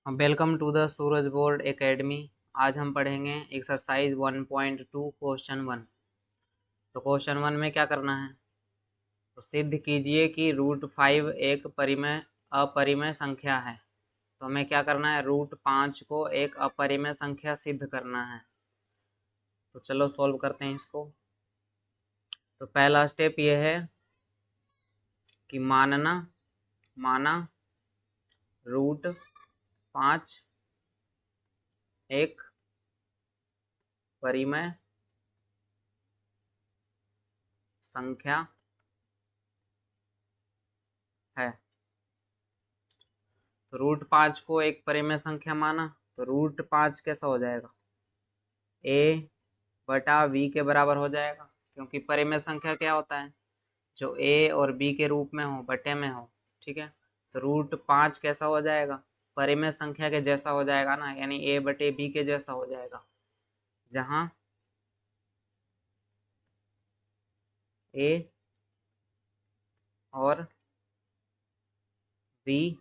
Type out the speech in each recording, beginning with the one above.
Welcome to the Suraj board academy. आज हम पढ़ेंगे एक्सरसाइज 1.2 क्वेश्चन 1। तो क्वेश्चन 1 में क्या करना है, तो सिद्ध कीजिए कि √5 एक अपरिमेय संख्या है। तो हमें क्या करना है, √5 को एक अपरिमेय संख्या सिद्ध करना है। तो चलो सॉल्व करते हैं इसको। तो पहला स्टेप ये है कि माना √5 एक परिमेय संख्या है। तो √5 को एक परिमेय संख्या माना, तो √5 कैसा हो जाएगा, a/v के बराबर हो जाएगा, क्योंकि परिमेय संख्या क्या होता है, जो a और b के रूप में हो, बटे में हो। ठीक है, तो √5 कैसा हो जाएगा, परिमेय संख्या के जैसा हो जाएगा ना, यानी a/b के जैसा हो जाएगा, जहां a और b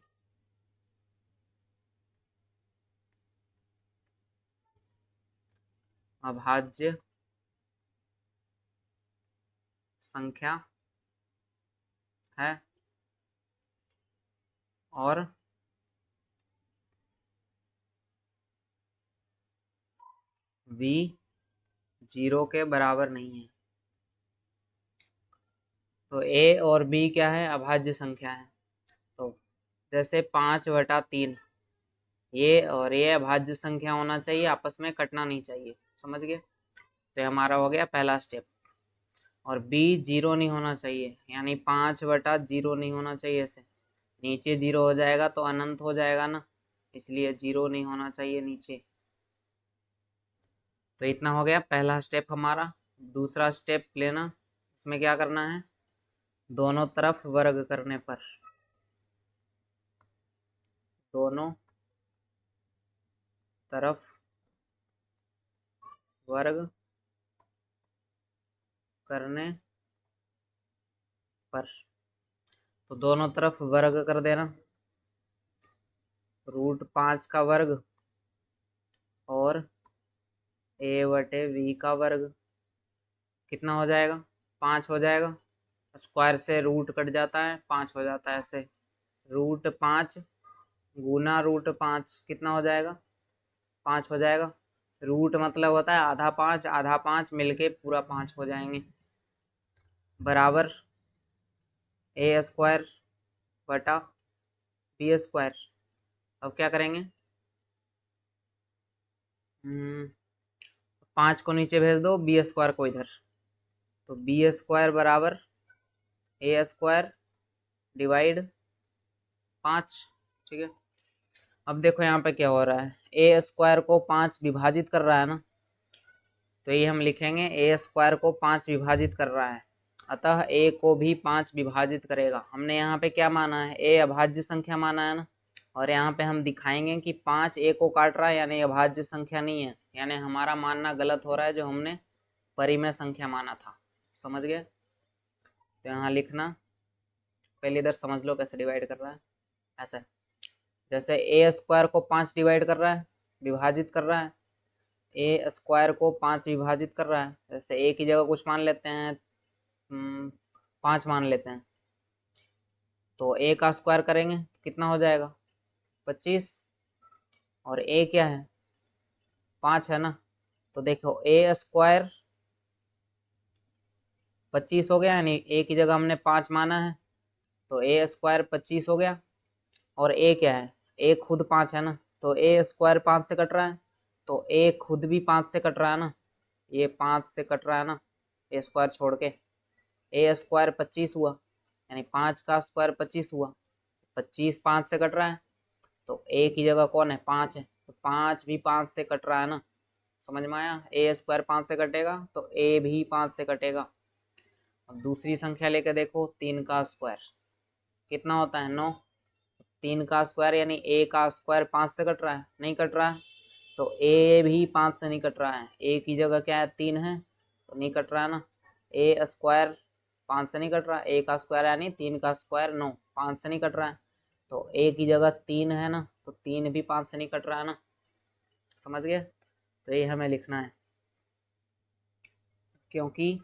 अभाज्य संख्या है और v 0 के बराबर नहीं है। तो a और b क्या है, अभाज्य संख्या है। तो जैसे 5/3 ये और ये अभाज्य संख्या होना चाहिए, आपस में कटना नहीं चाहिए, समझ गए। तो हमारा हो गया पहला स्टेप। और b 0 नहीं होना चाहिए, यानी 5/0 नहीं होना चाहिए। ऐसे नीचे 0 हो जाएगा तो अनंत हो जाएगा ना, इसलिए 0 नहीं होना चाहिए नीचे। तो इतना हो गया पहला स्टेप हमारा। दूसरा स्टेप लेना, इसमें क्या करना है, दोनों तरफ वर्ग करने पर, दोनों तरफ वर्ग करने पर, तो दोनों तरफ वर्ग कर देना। √5 का वर्ग और a/v का वर्ग कितना हो जाएगा, 5 हो जाएगा। स्क्वायर से रूट कट जाता है, 5 हो जाता है। ऐसे √5 गुना √5 कितना हो जाएगा, 5 हो जाएगा। रूट मतलब होता है आधा 5, आधा 5 मिलके पूरा 5 हो जाएंगे, बराबर a² बटा b²। अब क्या करेंगे, 5 को नीचे भेज दो, b² को इधर, तो b² बराबर a² डिवाइड 5। ठीक है, अब देखो यहाँ पे क्या हो रहा है, a² को 5 विभाजित कर रहा है ना, तो ये हम लिखेंगे a² को 5 विभाजित कर रहा है, अतः a को भी 5 विभाजित करेगा। हमने यहाँ पे क्या माना है, a अभाज्य संख्या माना है ना, और यहाँ पे हम दिखाएंगे कि 5 a को काट रहा है, यानी अभाज्य संख्या नहीं है, यानी हमारा मानना गलत हो रहा है, जो हमने परिमेय संख्या माना था। समझ गए। तो यहाँ लिखना, पहले इधर समझ लो कैसे डिवाइड कर रहा है। ऐसे जैसे a² को 5 डिवाइड कर रहा है, विभाजित कर रहा है, a² को 5 विभाजित कर रहा है। जैसे a की जगह कुछ मान लेते हैं, 5 मान लेते हैं, तो a का स्क्वायर करेंगे तो कितना हो जाएगा, 25। और a क्या है, 5 है ना, तो देखो a² 25 हो गया, यानी a की जगह हमने 5 माना है, तो a² 25 हो गया। और a क्या है, a खुद 5 है ना, तो a² 5 से कट रहा है, तो a खुद भी 5 से कट रहा है ना, ये 5 से कट रहा है ना, a² छोड़ के, a² 25 हुआ, यानी 5 का स्क्वायर 25 हुआ, 25 5 से कट रहा है, तो a की जगह कौन है, 5 है, तो 5 भी 5 से कट रहा है ना। समझ में आया, a² 5 से कटेगा तो a भी 5 से कटेगा। अब दूसरी संख्या लेकर देखो, 3 का स्क्वायर कितना होता है, 9। 3 का स्क्वायर यानी a का स्क्वायर 5 से कट रहा है, नहीं कट रहा है, तो a भी 5 से नहीं कट रहा है, a की जगह क्या है, 3 है, तो नहीं कट रहा है ना। a² 5 से नहीं कट रहा, a का स्क्वायर यानी 3 का स्क्वायर 9, 5 से नहीं कट रहा है। तो ए की जगह 3 है ना, तो 3 भी 5 से नहीं कट रहा है ना, समझ गए। तो ये हमें लिखना है, क्योंकि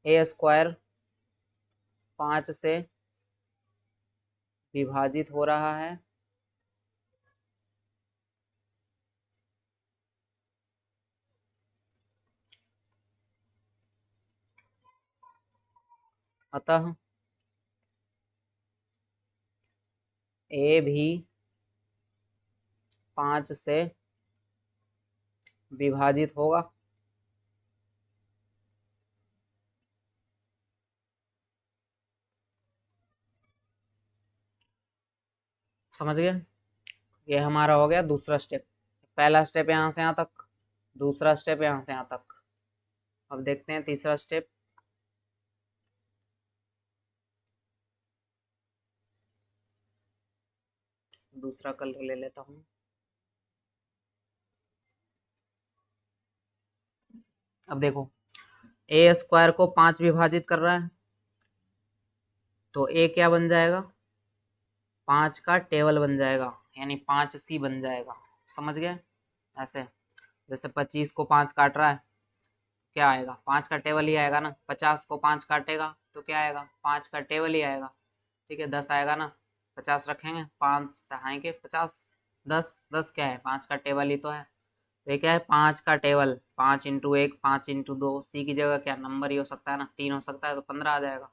ए स्क्वायर 5 से विभाजित हो रहा है, अतः ए भी 5 से विभाजित होगा। समझ गए। ये हमारा हो गया दूसरा स्टेप। पहला स्टेप यहाँ से यहाँ तक, दूसरा स्टेप यहाँ से यहाँ तक। अब देखते हैं तीसरा स्टेप। दूसरा कलर ले लेता हूँ। अब देखो, ए स्क्वायर को 5 विभाजित कर रहा है, तो ए क्या बन जाएगा, 5 का टेबल बन जाएगा, यानी 5c बन जाएगा। समझ गए। ऐसे जैसे 25 को 5 काट रहा है, क्या आएगा, 5 का टेबल ही आएगा ना। 50 को 5 काटेगा तो क्या आएगा, 5 का टेबल ही आएगा। ठीक है, 10 आएगा ना, 50 रखेंगे, 5 दहाएंगे 50, 10 क्या है, 5 का टेबल ही तो है। तो ये क्या है, 5 का टेबल, 5 इंटू 1, 5 इंटू 2, सी की जगह क्या नंबर ही हो सकता है ना, 3 हो सकता है, तो 15 आ जाएगा।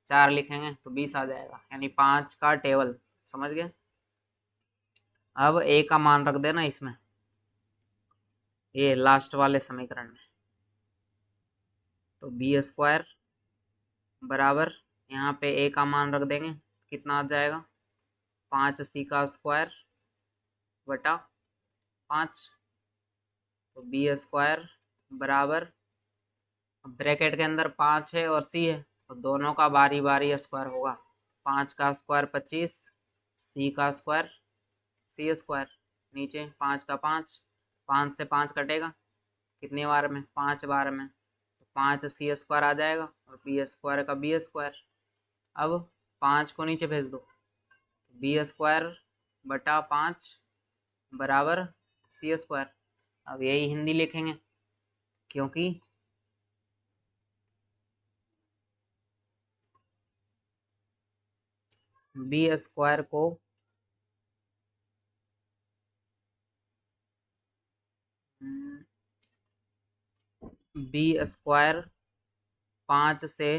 4 लिखेंगे तो 20 आ जाएगा, यानी 5 का टेबल। समझ गए। अब ए का मान रख देना इसमें, ये लास्ट वाले समीकरण में। तो बी स्क्वायर बराबर, यहाँ पे ए का मान रख देंगे, कितना आ जाएगा, 5c का स्क्वायर बटा 5। तो बी स्क्वायर बराबर, ब्रैकेट के अंदर 5 है और c है, तो दोनों का बारी बारी स्क्वायर होगा। 5 का स्क्वायर 25, c का स्क्वायर c स्क्वायर, नीचे 5 का 5, 5 से 5 कटेगा कितनी बार में, 5 बार में, तो 5c स्क्वायर आ जाएगा, और बी स्क्वायर का बी स्क्वायर। अब 5 को नीचे भेज दो, बी स्क्वायर बटा 5 बराबर सी स्क्वायर। अब यही हिंदी लिखेंगे, क्योंकि बी स्क्वायर को बी स्क्वायर 5 से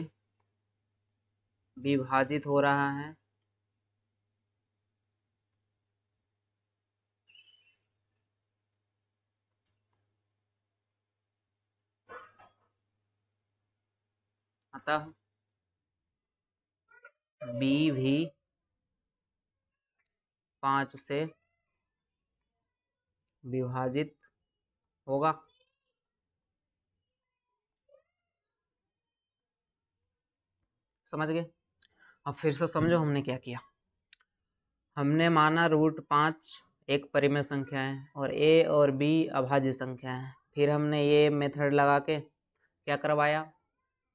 विभाजित हो रहा है, अतः बी भी 5 से विभाजित होगा। समझ गए। अब फिर से समझो हमने क्या किया। हमने माना √5 एक परिमेय संख्या है और ए और बी अभाज्य संख्या है। फिर हमने ये मेथड लगा के क्या करवाया,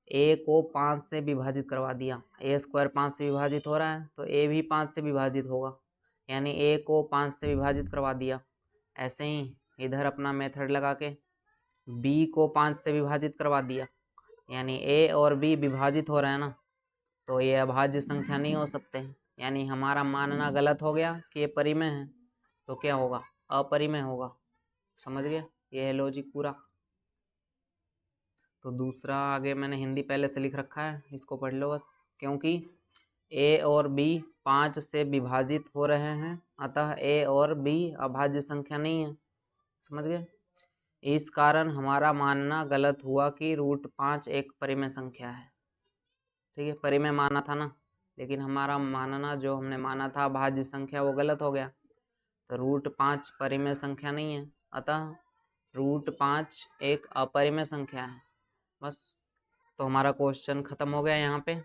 ए को 5 से विभाजित करवा दिया। ए स्क्वायर 5 से विभाजित हो रहा है, तो ए भी 5 से विभाजित होगा, यानी ए को 5 से विभाजित करवा दिया। ऐसे ही इधर अपना मेथड लगा के बी को 5 से विभाजित करवा दिया, यानी ए और बी विभाजित हो रहा है ना, तो ये अभाज्य संख्या नहीं हो सकते, यानी हमारा मानना गलत हो गया कि ये परिमेय है, तो क्या होगा, अपरिमेय होगा। समझ गए, ये है लॉजिक पूरा। तो दूसरा आगे मैंने हिंदी पहले से लिख रखा है, इसको पढ़ लो बस। क्योंकि ए और बी 5 से विभाजित हो रहे हैं, अतः ए और बी अभाज्य संख्या नहीं है। समझ गए। इस कारण हमारा मानना गलत हुआ कि √5 एक परिमेय संख्या है। ठीक है, परिमेय माना था ना, लेकिन हमारा मानना जो हमने माना था अभाज्य संख्या, वो गलत हो गया। तो √5 परिमेय संख्या नहीं है, अतः √5 एक अपरिमेय संख्या है। बस, तो हमारा क्वेश्चन खत्म हो गया यहाँ पे।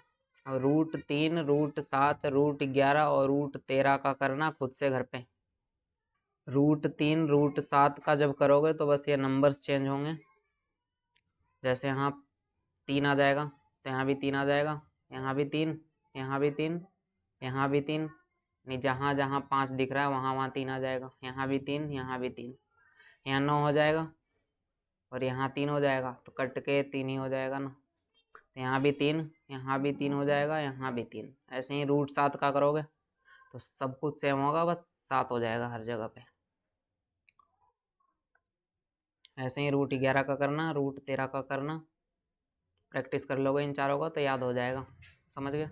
और √3, √7, √11 और √13 का करना खुद से घर पे। √3, √7 का जब करोगे तो बस ये नंबर्स चेंज होंगे। जैसे यहाँ 3 आ जाएगा, तो यहाँ भी 3 आ जाएगा, यहाँ भी 3, यहाँ भी 3, यहाँ भी 3, नहीं जहाँ जहाँ 5 दिख रहा है वहाँ वहाँ 3 आ जाएगा, यहाँ भी 3, यहाँ भी 3, यहाँ 9 हो जाएगा और यहाँ 3 हो जाएगा, तो कट के 3 ही हो जाएगा ना। तो यहाँ भी 3, यहाँ भी 3 हो जाएगा, यहाँ भी 3। ऐसे ही रूट 7 का करोगे तो सब कुछ सेम होगा, बस 7 हो जाएगा हर जगह पे। ऐसे ही रूट 11 का करना, रूट 13 का करना, प्रैक्टिस कर लोगे इन चारों का तो याद हो जाएगा। समझ गए।